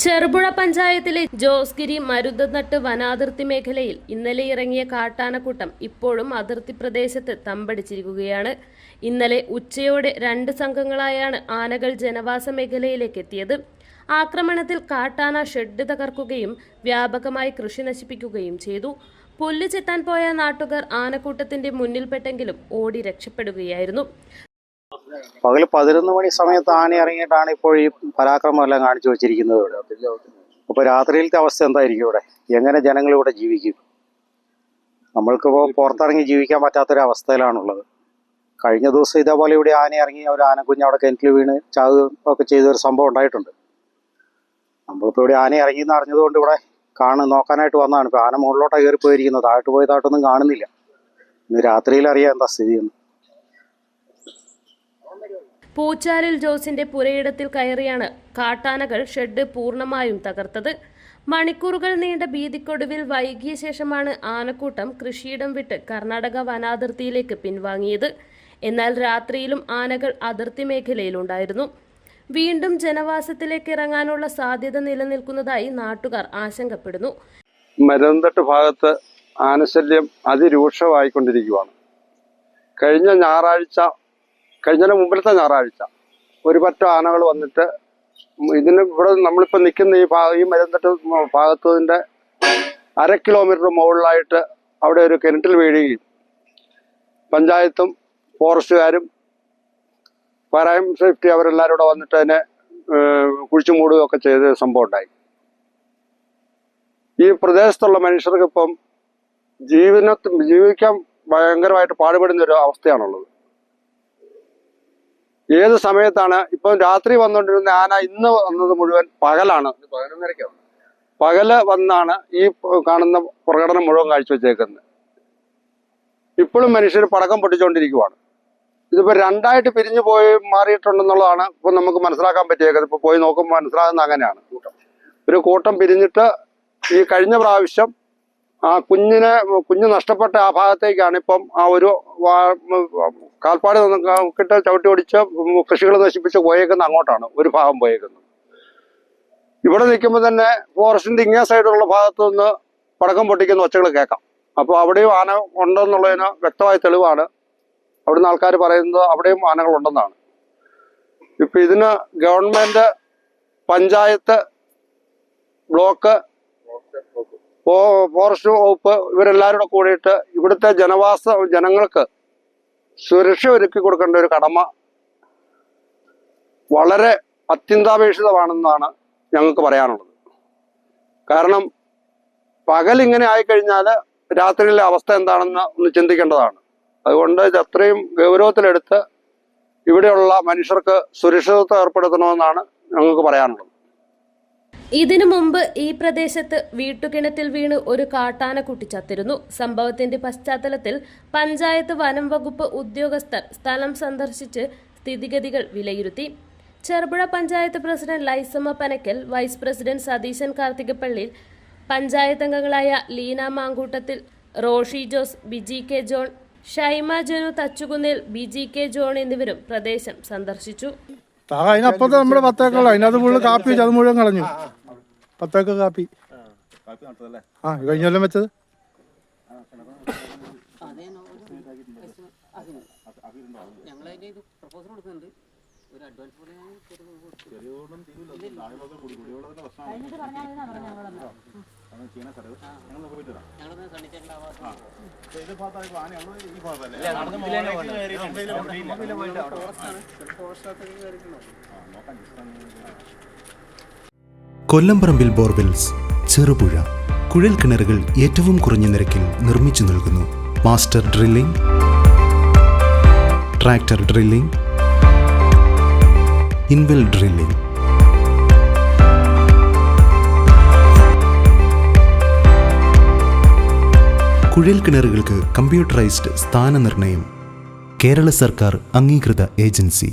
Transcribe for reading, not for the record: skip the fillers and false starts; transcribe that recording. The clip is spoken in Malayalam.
ചെറുപുഴ പഞ്ചായത്തിലെ ജോസ്ഗിരി മരുതനട്ട് വനാതിർത്തി മേഖലയിൽ ഇന്നലെ ഇറങ്ങിയ കാട്ടാനക്കൂട്ടം ഇപ്പോഴും അതിർത്തി പ്രദേശത്ത് തമ്പടിച്ചിരിക്കുകയാണ്. ഇന്നലെ ഉച്ചയോടെ 2 സംഘങ്ങളായാണ് ആനകൾ ജനവാസ മേഖലയിലേക്ക് എത്തിയത്. ആക്രമണത്തിൽ കാട്ടാന ഷെഡ് തകർക്കുകയും വ്യാപകമായി കൃഷി നശിപ്പിക്കുകയും ചെയ്തു. പുല്ല് ചെത്താൻ പോയ നാട്ടുകാർ ആനക്കൂട്ടത്തിന്റെ മുന്നിൽപ്പെട്ടെങ്കിലും ഓടി രക്ഷപ്പെടുകയായിരുന്നു. പകൽ 11 മണി സമയത്ത് ആന ഇറങ്ങിയിട്ടാണ് ഇപ്പോൾ ഈ പരാക്രമമെല്ലാം കാണിച്ചു വെച്ചിരിക്കുന്നത് ഇവിടെ. അപ്പൊ രാത്രിയിലത്തെ അവസ്ഥ എന്തായിരിക്കും ഇവിടെ? എങ്ങനെ ജനങ്ങൾ ഇവിടെ ജീവിക്കും? നമ്മൾക്കിപ്പോൾ പുറത്തിറങ്ങി ജീവിക്കാൻ പറ്റാത്തൊരവസ്ഥയിലാണുള്ളത്. കഴിഞ്ഞ ദിവസം ഇതേപോലെ ഇവിടെ ആന ഇറങ്ങി ഒരു ആനക്കുഞ്ഞ് അവിടെ കിണറ്റിൽ വീണ് ചാവുകയൊക്കെ ചെയ്തൊരു സംഭവം ഉണ്ടായിട്ടുണ്ട്. നമ്മളിപ്പോൾ ഇവിടെ ആന ഇറങ്ങി എന്ന് അറിഞ്ഞതുകൊണ്ട് ഇവിടെ നോക്കാനായിട്ട് വന്നതാണ്. ഇപ്പൊ ആന മുകളിലോട്ടാണ് കയറി പോയിരിക്കുന്നത്. താഴോട്ടൊന്നും കാണുന്നില്ല. ഇന്ന് രാത്രിയിൽ അറിയാം എന്താ സ്ഥിതിയെന്ന്. പൂച്ചാലിൽ ജോസിന്റെ പുരയിടത്തിൽ കയറിയാണ് കാട്ടാനകൾ ഷെഡ് പൂർണ്ണമായും തകർത്തത്. മണിക്കൂറുകൾ നീണ്ട ഭീതിക്കൊടുവിൽ വൈകിയ ശേഷമാണ് ആനക്കൂട്ടം കൃഷിയിടം വിട്ട് കർണാടക വനാതിർത്തിയിലേക്ക് പിൻവാങ്ങിയത്. എന്നാൽ രാത്രിയിലും ആനകൾ അതിർത്തി മേഖലയിലുണ്ടായിരുന്നു. വീണ്ടും ജനവാസത്തിലേക്ക് ഇറങ്ങാനുള്ള സാധ്യത നിലനിൽക്കുന്നതായി നാട്ടുകാർ ആശങ്കപ്പെടുന്നു. മരുതനട്ട് ഭാഗത്ത് ആനശല്യം അതിരൂക്ഷമായിക്കൊണ്ടിരിക്കുകയാണ്. കഴിഞ്ഞ മുമ്പിലത്തെ ഞായറാഴ്ച ഒരു പറ്റം ആനകൾ വന്നിട്ട് ഇവിടെ നമ്മളിപ്പോൾ നിൽക്കുന്ന ഈ മരുതനട്ട് ഭാഗത്തതിൻ്റെ 1/2 കിലോമീറ്റർ മുകളിലായിട്ട് അവിടെ ഒരു കിണറ്റിൽ വീഴുകയും പഞ്ചായത്തും ഫോറസ്റ്റുകാരും ഫയർ സേഫ്റ്റി അവരെല്ലാവരും കൂടെ വന്നിട്ട് അതിനെ കുഴിച്ചു മൂടുകയൊക്കെ ചെയ്ത സംഭവം ഉണ്ടായി. ഈ പ്രദേശത്തുള്ള മനുഷ്യർക്ക് ഇപ്പം ജീവിക്കാൻ ഭയങ്കരമായിട്ട് പാടുപെടുന്ന ഒരു അവസ്ഥയാണുള്ളത്. ഏത് സമയത്താണ് ഇപ്പം രാത്രി വന്നുകൊണ്ടിരുന്ന ആന ഇന്ന് വന്നത് മുഴുവൻ പകലാണ്. പകല് വന്നാണ് ഈ കാണുന്ന പ്രകടനം മുഴുവൻ കാഴ്ചവെച്ചേക്കുന്നത്. ഇപ്പോഴും മനുഷ്യർ പടക്കം പൊട്ടിച്ചുകൊണ്ടിരിക്കുവാണ്. ഇതിപ്പോ 2ആയിട്ട് പിരിഞ്ഞു പോയി മാറിയിട്ടുണ്ടെന്നുള്ളതാണ് ഇപ്പൊ നമുക്ക് മനസ്സിലാക്കാൻ പറ്റിയേക്കുന്നത്. ഇപ്പൊ പോയി നോക്കുമ്പോൾ മനസ്സിലാകുന്ന അങ്ങനെയാണ്. ഒരു കൂട്ടം പിരിഞ്ഞിട്ട് ഈ കഴിഞ്ഞ പ്രാവശ്യം ആ കുഞ്ഞ് നഷ്ടപ്പെട്ട ആ ഭാഗത്തേക്കാണ് ഇപ്പം ആ ഒരു കാൽപ്പാട് കിട്ട് ചവിട്ടി ഓടിച്ച് കൃഷികൾ നശിപ്പിച്ച് പോയേക്കുന്ന അങ്ങോട്ടാണ് ഒരു ഭാഗം പോയേക്കുന്നത്. ഇവിടെ നിൽക്കുമ്പോൾ തന്നെ ഫോറസ്റ്റിന്റെ ഇങ്ങേ സൈഡുള്ള ഭാഗത്തു നിന്ന് പടക്കം പൊട്ടിക്കുന്ന ഒച്ചകൾ കേൾക്കാം. അപ്പോൾ അവിടെയും ആന ഉണ്ടെന്നുള്ളതിന് വ്യക്തമായ തെളിവാണ്. അവിടുന്ന് ആൾക്കാർ പറയുന്നത് അവിടെയും ആനകൾ ഉണ്ടെന്നാണ്. ഇപ്പൊ ഇതിന് ഗവൺമെന്റ്, പഞ്ചായത്ത്, ബ്ലോക്ക്, ഫോറസ്റ്റ് വകുപ്പ് ഇവരെല്ലാവരും കൂടെ കൂടിയിട്ട് ഇവിടുത്തെ ജനങ്ങൾക്ക് സുരക്ഷ ഒരുക്കി കൊടുക്കേണ്ട ഒരു കടമ വളരെ അത്യന്താപേക്ഷിതമാണെന്നാണ് ഞങ്ങൾക്ക് പറയാനുള്ളത്. കാരണം പകൽ ഇങ്ങനെ ആയിക്കഴിഞ്ഞാൽ രാത്രിയിലെ അവസ്ഥ എന്താണെന്ന് ഒന്ന് ചിന്തിക്കേണ്ടതാണ്. അതുകൊണ്ട് ഇത് അത്രയും ഗൗരവത്തിലെടുത്ത് ഇവിടെയുള്ള മനുഷ്യർക്ക് സുരക്ഷിതത്വം ഏർപ്പെടുത്തണമെന്നാണ് ഞങ്ങൾക്ക് പറയാനുള്ളത്. ഇതിനു മുമ്പ് ഈ പ്രദേശത്ത് വീട്ടുകിണറ്റിൽ വീണ് ഒരു കാട്ടാനക്കുട്ടി ചത്തിരുന്നു. സംഭവത്തിന്റെ പശ്ചാത്തലത്തിൽ പഞ്ചായത്ത് വനം വകുപ്പ് ഉദ്യോഗസ്ഥർ സ്ഥലം സന്ദർശിച്ച് സ്ഥിതിഗതികൾ വിലയിരുത്തി. Cherupuzha panchayat president Lysamma Panakkal, vice president Satheesan Karthikappally, panchayat അംഗങ്ങളായ Leena Mankoottathil, Roshy Jose, Biji K John, Shaima Janu Thachukunnil, Biji K John എന്നിവരും പ്രദേശം സന്ദർശിച്ചു. അതിനപ്പുറത്ത് നമ്മുടെ 10 ഏക്കർ അതിനകത്ത് ഫുള്ള് കാപ്പി വെച്ച് അത് മുഴുവൻ കളഞ്ഞു. 10 ഏക്കർ കാപ്പി കഴിഞ്ഞ കൊല്ലം വെച്ചത്. കൊല്ലംപറമ്പിൽ ബോർവെൽസ്, ചെറുപുഴ. കുഴൽ കിണറുകൾ ഏറ്റവും കുറഞ്ഞ നിരക്കിൽ നിർമ്മിച്ചു നൽകുന്നു. Master drilling, tractor drilling, ഇൻവെൽ drilling. കുഴൽ കിണറുകൾക്ക് കമ്പ്യൂട്ടറൈസ്ഡ് സ്ഥാനനിർണ്ണയം. കേരള സർക്കാർ അംഗീകൃത ഏജൻസി.